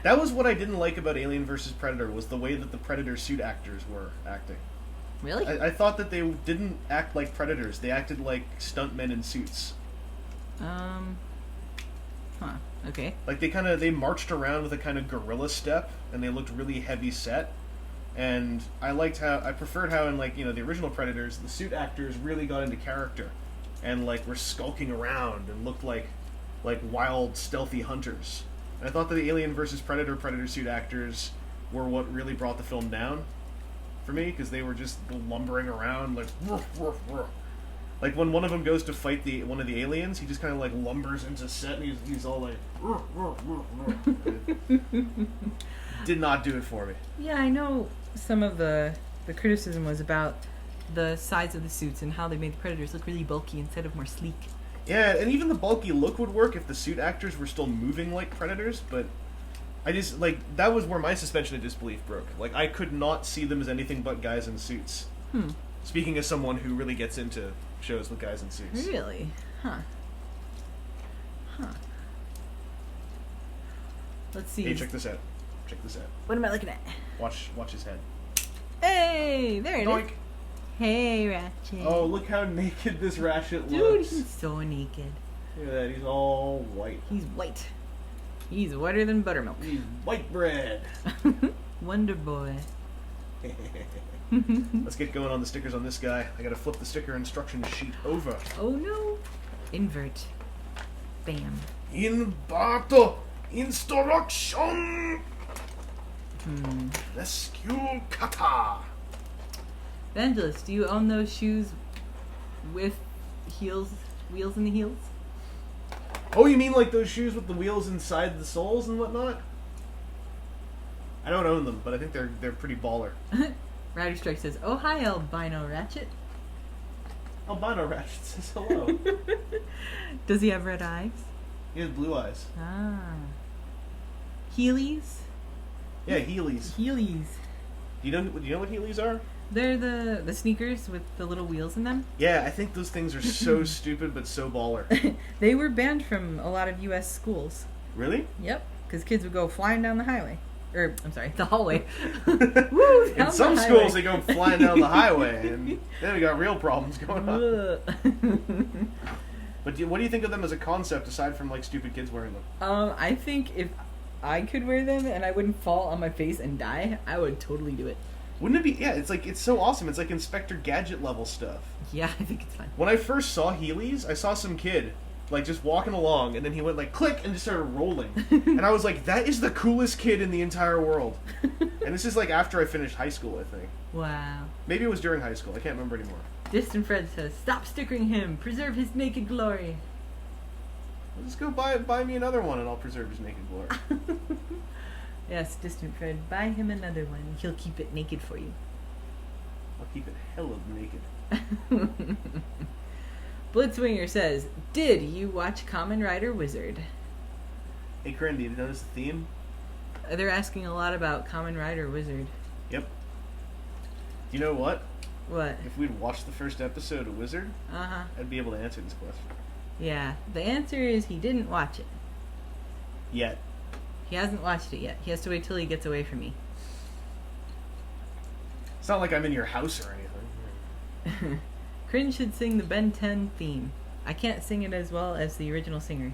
That was what I didn't like about Alien vs. Predator, was the way that the Predator suit actors were acting. Really? I thought that they didn't act like Predators. They acted like stuntmen in suits. Okay. Like they marched around with a kind of gorilla step, and they looked really heavy set. And I preferred how in the original Predators, the suit actors really got into character. And were skulking around and looked like wild, stealthy hunters. And I thought that the Alien vs. Predator suit actors were what really brought the film down for me, because they were just lumbering around woof, woof, woof. Like when one of them goes to fight one of the aliens, he just kind of lumbers into set and he's all like woof, woof, woof, woof. Did not do it for me. Yeah, I know some of the criticism was about the size of the suits and how they made the Predators look really bulky instead of more sleek. Yeah, and even the bulky look would work if the suit actors were still moving like Predators, but I just, that was where my suspension of disbelief broke. I could not see them as anything but guys in suits. Speaking as someone who really gets into shows with guys in suits. Really? Huh. Let's see. Hey, check this out. What am I looking at? Watch his head. Hey, there it Doink. is. Hey, Ratchet. Oh, look how naked this Ratchet Dude, looks. he's so naked. Look at that, he's all white. He's white. He's whiter than buttermilk. He's white bread. Wonder Boy. Let's get going on the stickers on this guy. I gotta flip the sticker instruction sheet over. Oh no. Invert. Bam. In battle instruction. Rescue kata. Vangelus, do you own those shoes with wheels in the heels? Oh, you mean those shoes with the wheels inside the soles and whatnot? I don't own them, but I think they're pretty baller. Rider Strike says, "Oh hi, albino Ratchet." Albino Ratchet says hello. Does he have red eyes? He has blue eyes. Heelys? Yeah, Heelys. Heelys. Do you know what Heelys are? They're the sneakers with the little wheels in them. Yeah, I think those things are so stupid but so baller. They were banned from a lot of U.S. schools. Really? Yep, because kids would go flying down the highway. The hallway. Woo, in some schools, they go flying down the highway, and then we got real problems going on. But what do you think of them as a concept, aside from stupid kids wearing them? I think if I could wear them and I wouldn't fall on my face and die, I would totally do it. Wouldn't it be? Yeah, it's so awesome. It's like Inspector Gadget level stuff. Yeah, I think it's fun. When I first saw Heelys, I saw some kid just walking along, and then he went click and just started rolling, and I was like, that is the coolest kid in the entire world. And this is after I finished high school, I think. Wow. Maybe it was during high school. I can't remember anymore. Distant Fred says, "Stop stickering him. Preserve his naked glory." Well, just go buy me another one, and I'll preserve his naked glory. Yes, Distant Fred, buy him another one. He'll keep it naked for you. I'll keep it hella naked. Blitzwinger says, "Did you watch Kamen Rider Wizard?" Hey, Krin, did you notice the theme? They're asking a lot about Kamen Rider Wizard. Yep. You know what? What? If we'd watched the first episode of Wizard, I'd be able to answer this question. Yeah, the answer is he didn't watch it. Yet. He hasn't watched it yet. He has to wait till he gets away from me. It's not like I'm in your house or anything. Krin should sing the Ben 10 theme. I can't sing it as well as the original singer.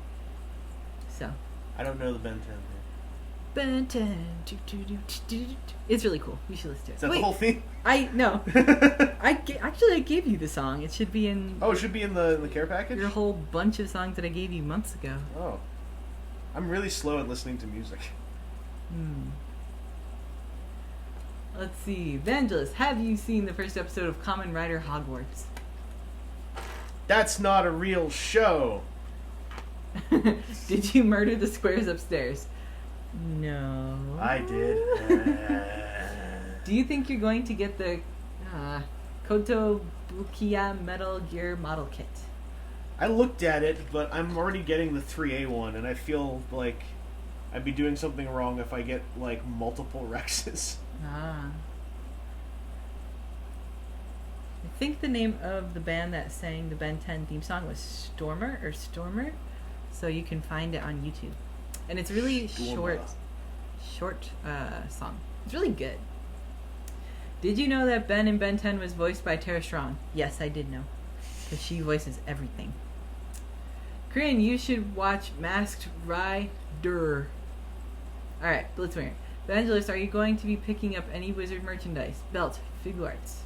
So. I don't know the Ben 10 thing. Ben 10. It's really cool. You should listen to it. Is that the whole theme? No. Actually, I gave you the song. It should be in... Oh, it should be in the care package? Your whole bunch of songs that I gave you months ago. Oh. I'm really slow at listening to music. Let's see. Vangelus, have you seen the first episode of Kamen Rider Hogwarts? That's not a real show. Did you murder the squares upstairs? No. I did. Do you think you're going to get the Kotobukiya Metal Gear model kit? I looked at it, but I'm already getting the 3A one, and I feel like I'd be doing something wrong if I get, like, multiple Rexes. I think the name of the band that sang the Ben 10 theme song was Stormer, so you can find it on YouTube. And it's really short song. It's really good. Did you know that Ben in Ben 10 was voiced by Tara Strong? Yes, I did know, because she voices everything. Krin, you should watch Masked Rider. Alright, Blitzwinger. Vangelus, are you going to be picking up any Wizard merchandise? Belt, figure arts.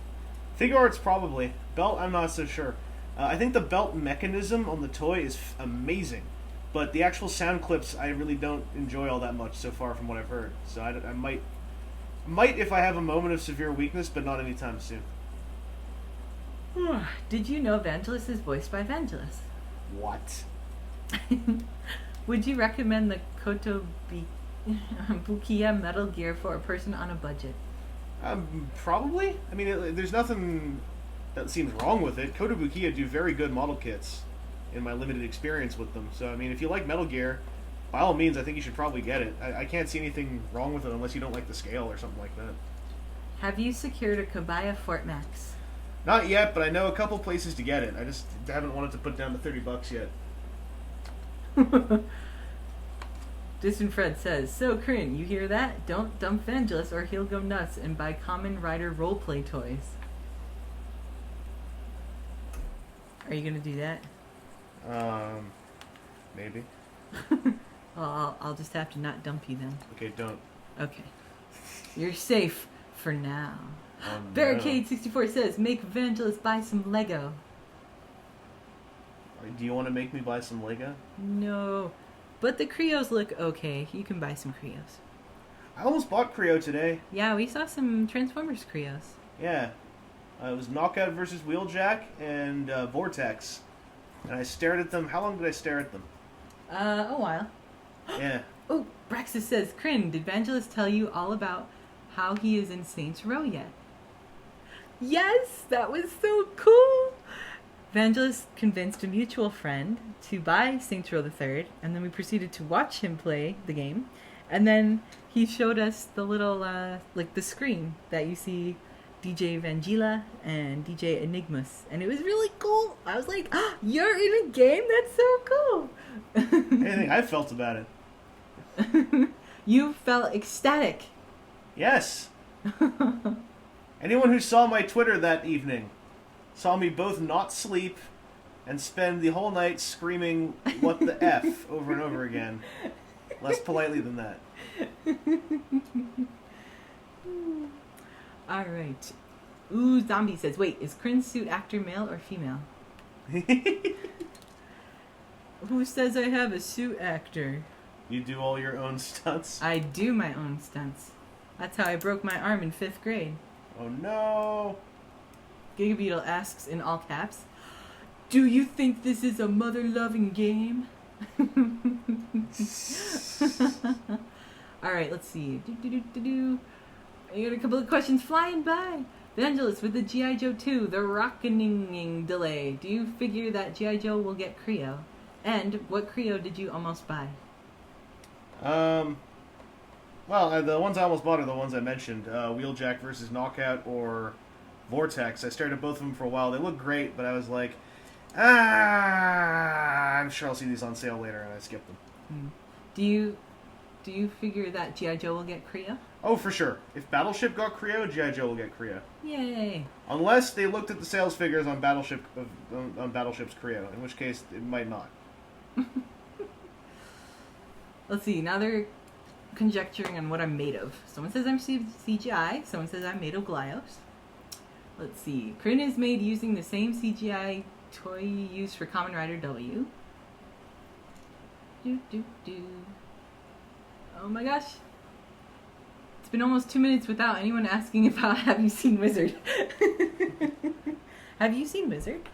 Figure arts, probably. Belt, I'm not so sure. I think the belt mechanism on the toy is amazing, but the actual sound clips I really don't enjoy all that much so far from what I've heard. So I might if I have a moment of severe weakness, but not anytime soon. Did you know Vangelus is voiced by Vangelus? What? Would you recommend the Kotobukiya Metal Gear for a person on a budget? Probably. I mean, there's nothing that seems wrong with it. Kotobukiya do very good model kits in my limited experience with them. So, I mean, if you like Metal Gear, by all means, I think you should probably get it. I can't see anything wrong with it unless you don't like the scale or something like that. Have you secured a Kabaya Fort Max? Not yet, but I know a couple places to get it. I just haven't wanted to put down the $30 yet. Distant Fred says, "So, Krin, you hear that? Don't dump Vangelus or he'll go nuts and buy Kamen Rider roleplay toys." Are you gonna do that? Maybe. Well, I'll just have to not dump you then. Okay, don't. Okay. You're safe for now. No. Barricade64 says, "Make Vangelus buy some Lego." Do you want to make me buy some Lego? No. But the Creos look okay. You can buy some Creos. I almost bought Creo today. Yeah, we saw some Transformers Creos. Yeah. It was Knockout versus Wheeljack and Vortex. And I stared at them. How long did I stare at them? A while. Yeah. Oh, Braxis says, "Krin, did Vangelus tell you all about how he is in Saints Row yet?" Yes, that was so cool. Vangelus convinced a mutual friend to buy Saints Row the Third, and then we proceeded to watch him play the game. And then he showed us the little, like the screen that you see DJ Vangela and DJ Enigmas, and it was really cool. I was like, "Oh, you're in a game? That's so cool." Anything I felt about it. You felt ecstatic. Yes. Anyone who saw my Twitter that evening saw me both not sleep and spend the whole night screaming "what the F" over and over again. Less politely than that. Alright. Ooh, Zombie says, "Wait, is Krin's suit actor male or female?" Who says I have a suit actor? You do all your own stunts? I do my own stunts. That's how I broke my arm in 5th grade. Oh no. Gigabeetle asks in all caps, "Do you think this is a mother-loving game?" Alright, let's see. I got a couple of questions flying by. Vangelus, with the G.I. Joe 2, the rockening delay, do you figure that G.I. Joe will get Creo? And what Creo did you almost buy? Well, the ones I almost bought are the ones I mentioned. Wheeljack versus Knockout or Vortex. I stared at both of them for a while. They look great, but I was like, I'm sure I'll see these on sale later, and I skipped them. Do you figure that G.I. Joe will get Creo? Oh, for sure. If Battleship got Creo, G.I. Joe will get Creo. Yay! Unless they looked at the sales figures on Battleship's Creo, in which case it might not. Let's see, now they're conjecturing on what I'm made of. Someone says I'm CGI, someone says I'm made of Glyos. Let's see, Krin is made using the same CGI toy used for Kamen Rider W. Oh my gosh. It's been almost 2 minutes without anyone asking about have you seen Wizard? Have you seen Wizard?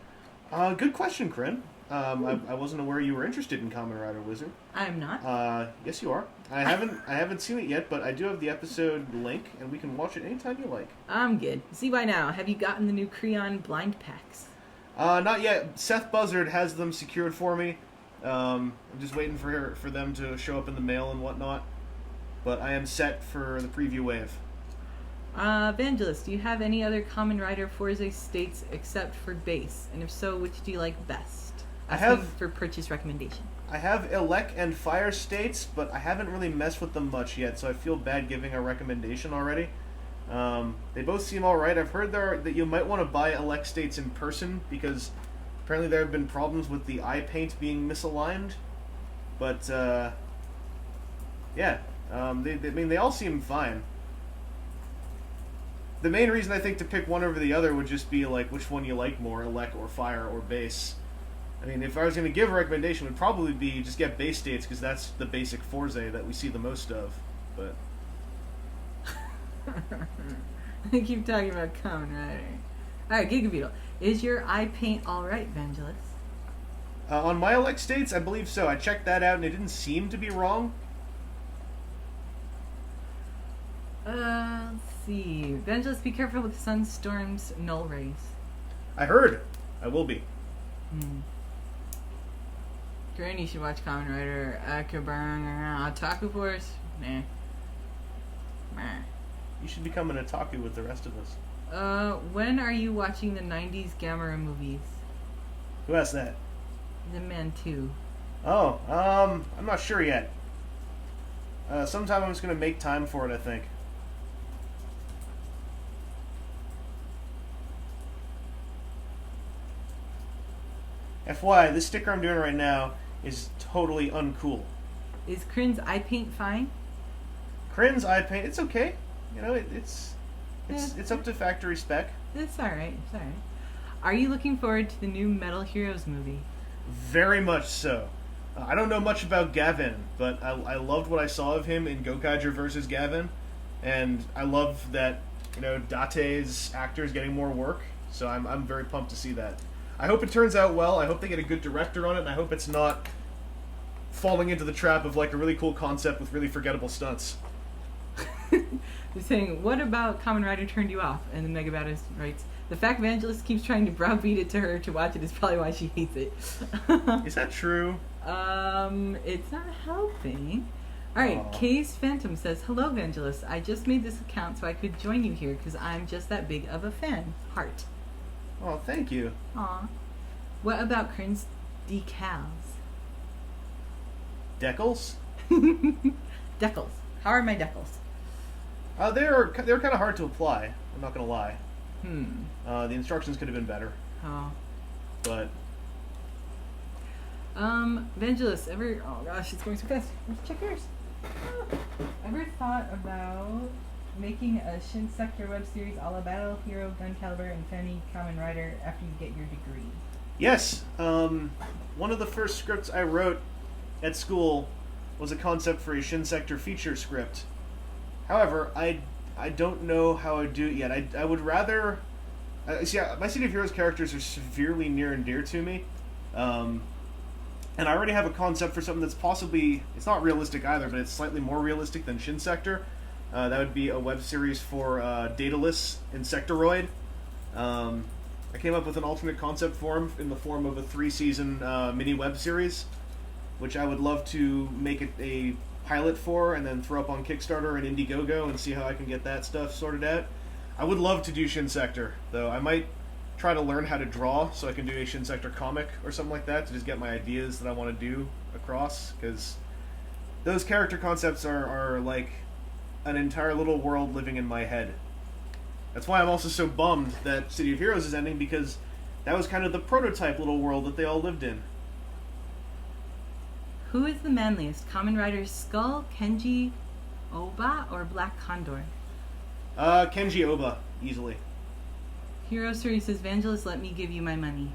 Good question, Krin. I wasn't aware you were interested in Kamen Rider Wizard. I'm not. Yes, you are. I haven't seen it yet, but I do have the episode link, and we can watch it anytime you like. I'm good. See by now. Have you gotten the new Creon blind packs? Not yet. Seth Buzzard has them secured for me. I'm just waiting for them to show up in the mail and whatnot. But I am set for the preview wave. Vangelus, do you have any other Kamen Rider Forza states except for base? And if so, which do you like best? I have for purchase recommendation. I have Elec and Fire states, but I haven't really messed with them much yet, so I feel bad giving a recommendation already. They both seem alright. I've heard that you might want to buy Elec states in person, because apparently there have been problems with the eye paint being misaligned. But, yeah. They all seem fine. The main reason I think to pick one over the other would just be, like, which one you like more, Elec or Fire or Base. I mean, if I was going to give a recommendation, it would probably be just get base states, because that's the basic Forza that we see the most of. But I keep talking about Kamen Rider. Alright, Gigabeetle. Is your eye paint alright, Vangelus? On my Elec states, I believe so. I checked that out, and it didn't seem to be wrong. Let's see. Vangelus, be careful with Sunstorm's null rays. I heard. I will be. Granny, you should watch Kamen Rider Akaburn Otaku Force. Nah. You should become an otaku with the rest of us. When are you watching the 90s Gamera movies? Who asked that? The Man 2. Oh, I'm not sure yet. Sometime I'm just going to make time for it, I think. FYI, this sticker I'm doing right now is totally uncool. Is Krin's eye paint fine? Krin's eye paint, it's okay. You know, it's up to factory spec. It's alright, Are you looking forward to the new Metal Heroes movie? Very much so. I don't know much about Gavin, but I loved what I saw of him in Gokaiger vs. Gavin, and I love that, you know, Date's actor is getting more work, so I'm very pumped to see that. I hope it turns out well. I hope they get a good director on it, and I hope it's not falling into the trap of like a really cool concept with really forgettable stunts. They're saying, what about Kamen Rider turned you off? And the Megabaddest writes, the fact Vangelus keeps trying to browbeat it to her to watch it is probably why she hates it. Is that true? It's not helping. Alright, Kay's Phantom says, hello Vangelus, I just made this account so I could join you here because I'm just that big of a fan. Heart. Oh, thank you. Aw. What about Krin's decals? Decals? Decals. How are my decals? They're kind of hard to apply. I'm not gonna lie. The instructions could have been better. Oh. But Vangelus, oh gosh, it's going so fast. Let's check yours. Ever thought about making a Shin Sector web series a la Battle Hero, Gun Caliber, and Fanny Kamen Rider after you get your degree? Yes. One of the first scripts I wrote at school was a concept for a Shin Sector feature script. However, I don't know how I'd do it yet. I would rather... my City of Heroes characters are severely near and dear to me. And I already have a concept for something that's possibly... It's not realistic either, but it's slightly more realistic than Shin Sector. That would be a web series for Daedalus Insectoroid. I came up with an alternate concept for him in the form of a 3-season mini web series, which I would love to make it a pilot for and then throw up on Kickstarter and Indiegogo and see how I can get that stuff sorted out. I would love to do Shin Sector, though. I might try to learn how to draw so I can do a Shin Sector comic or something like that to just get my ideas that I want to do across, because those character concepts are like an entire little world living in my head. That's why I'm also so bummed that City of Heroes is ending, because that was kind of the prototype little world that they all lived in. Who is the manliest? Kamen Rider Skull, Kenji Oba, or Black Condor? Kenji Oba, easily. Hero Story says, Vangelus, let me give you my money.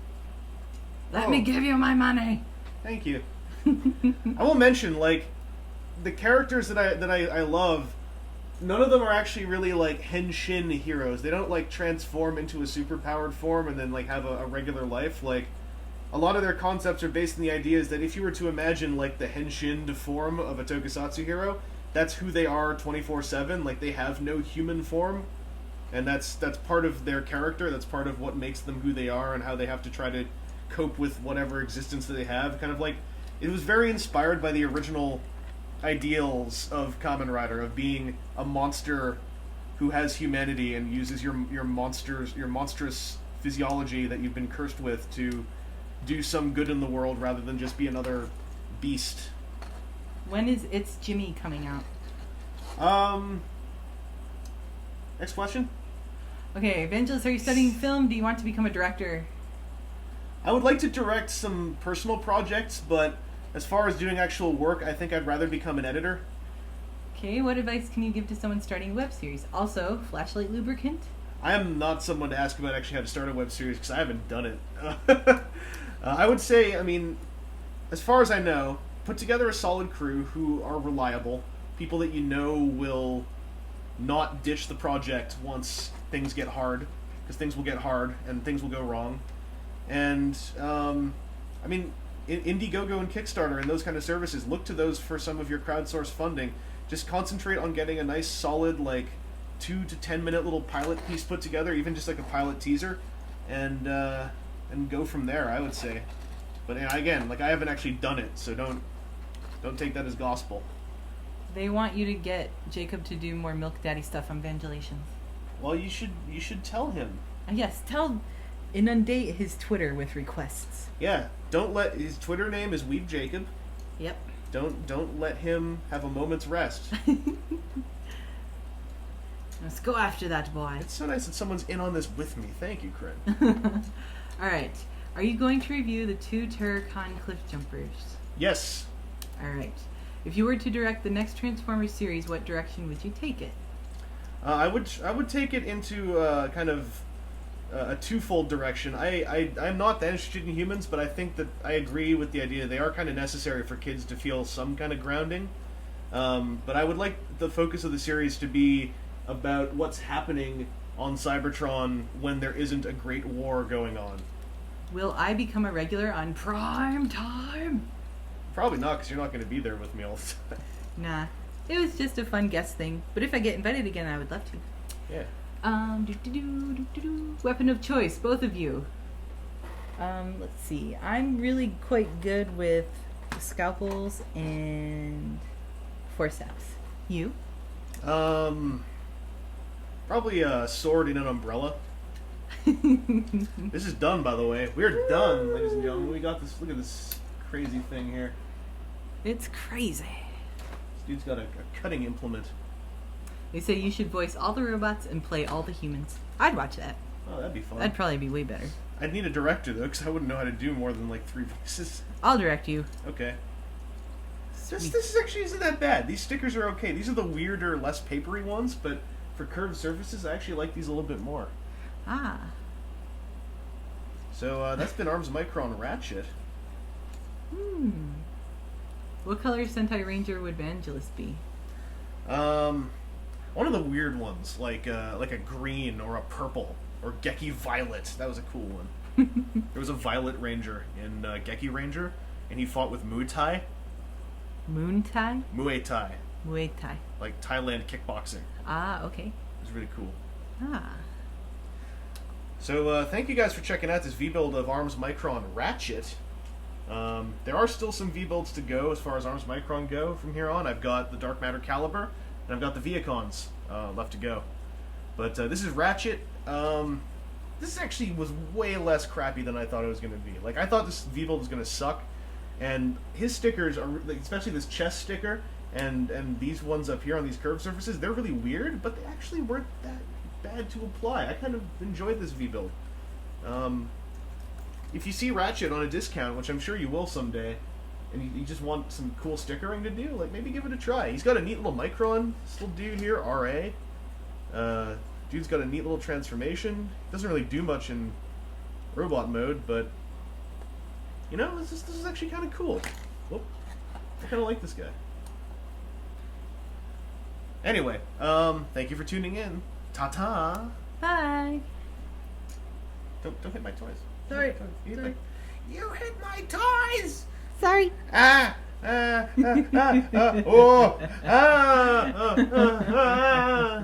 Let me give you my money! Thank you. I will mention, like, the characters that I love, none of them are actually really, like, henshin heroes. They don't, like, transform into a superpowered form and then, like, have a regular life. Like, a lot of their concepts are based on the ideas that if you were to imagine, like, the henshin form of a tokusatsu hero, that's who they are 24/7. Like, they have no human form, and that's part of their character. That's part of what makes them who they are and how they have to try to cope with whatever existence that they have. Kind of like, it was very inspired by the original ideals of Kamen Rider, of being a monster who has humanity and uses your monstrous physiology that you've been cursed with to do some good in the world rather than just be another beast. When is It's Jimmy coming out? Next question. Okay, Vangelus, are you studying film? Do you want to become a director? I would like to direct some personal projects, but as far as doing actual work, I think I'd rather become an editor. Okay, what advice can you give to someone starting a web series? Also, flashlight lubricant? I am not someone to ask about actually how to start a web series because I haven't done it. I would say, I mean, as far as I know, put together a solid crew who are reliable, people that you know will not ditch the project once things get hard, because things will get hard and things will go wrong. And, I mean, Indiegogo and Kickstarter and those kind of services, look to those for some of your crowdsourced funding. Just concentrate on getting a nice solid, like, 2 to 10 minute little pilot piece put together, even just like a pilot teaser, and go from there, I would say. But again, like, I haven't actually done it, so don't take that as gospel. They want you to get Jacob to do more Milk Daddy stuff on Vangelations. Well, you should tell him. Yes, inundate his Twitter with requests. Yeah, don't let his Twitter name is Weeb Jacob. Yep. Don't let him have a moment's rest. Let's go after that boy. It's so nice that someone's in on this with me. Thank you, Krin. Alright. Are you going to review the 2 Terracon Cliff Jumpers? Yes. Alright. If you were to direct the next Transformers series, what direction would you take it? I would take it into kind of a twofold direction. I'm not that interested in humans, but I think that I agree with the idea they are kind of necessary for kids to feel some kind of grounding. But I would like the focus of the series to be about what's happening on Cybertron when there isn't a great war going on. Will I become a regular on Prime Time? Probably not, because you're not going to be there with me all the time. Nah. It was just a fun guest thing. But if I get invited again, I would love to. Yeah. Weapon of choice, both of you. Let's see. I'm really quite good with scalpels and forceps. You? Probably a sword and an umbrella. This is done, by the way. We're done, ladies and gentlemen. We got this. Look at this crazy thing here. It's crazy. This dude's got a cutting implement. They say you should voice all the robots and play all the humans. I'd watch that. Oh, that'd be fun. That'd probably be way better. I'd need a director, though, because I wouldn't know how to do more than, like, 3 voices. I'll direct you. Okay. This is actually isn't that bad. These stickers are okay. These are the weirder, less papery ones, but for curved surfaces, I actually like these a little bit more. Ah. So, that's been Arms Micron Ratchet. What color Sentai Ranger would Vangelus be? One of the weird ones, like a green or a purple or Geki Violet. That was a cool one. There was a Violet Ranger in Geki Ranger, and he fought with Muay Thai. Moon Thai? Muay Thai. Muay Thai. like Thailand kickboxing. Ah, okay. It's really cool. Ah. So thank you guys for checking out this V-build of Arms Micron Ratchet. There are still some V-builds to go as far as Arms Micron go from here on. I've got the Dark Matter Caliber, and I've got the Viacons left to go. But this is Ratchet. This actually was way less crappy than I thought it was going to be. Like, I thought this V-build was going to suck, and his stickers are, like, especially this chest sticker and these ones up here on these curved surfaces, they're really weird, but they actually weren't that bad to apply. I kind of enjoyed this V-build. If you see Ratchet on a discount, which I'm sure you will someday, and you just want some cool stickering to do, like, maybe give it a try. He's got a neat little Micron, this little dude here, RA. Dude's got a neat little transformation. Doesn't really do much in robot mode, but, you know, this is actually kind of cool. Whoop. I kind of like this guy. Anyway, thank you for tuning in. Ta-ta! Bye! Don't hit my toys. Sorry. You hit my toys! Sorry. Oh!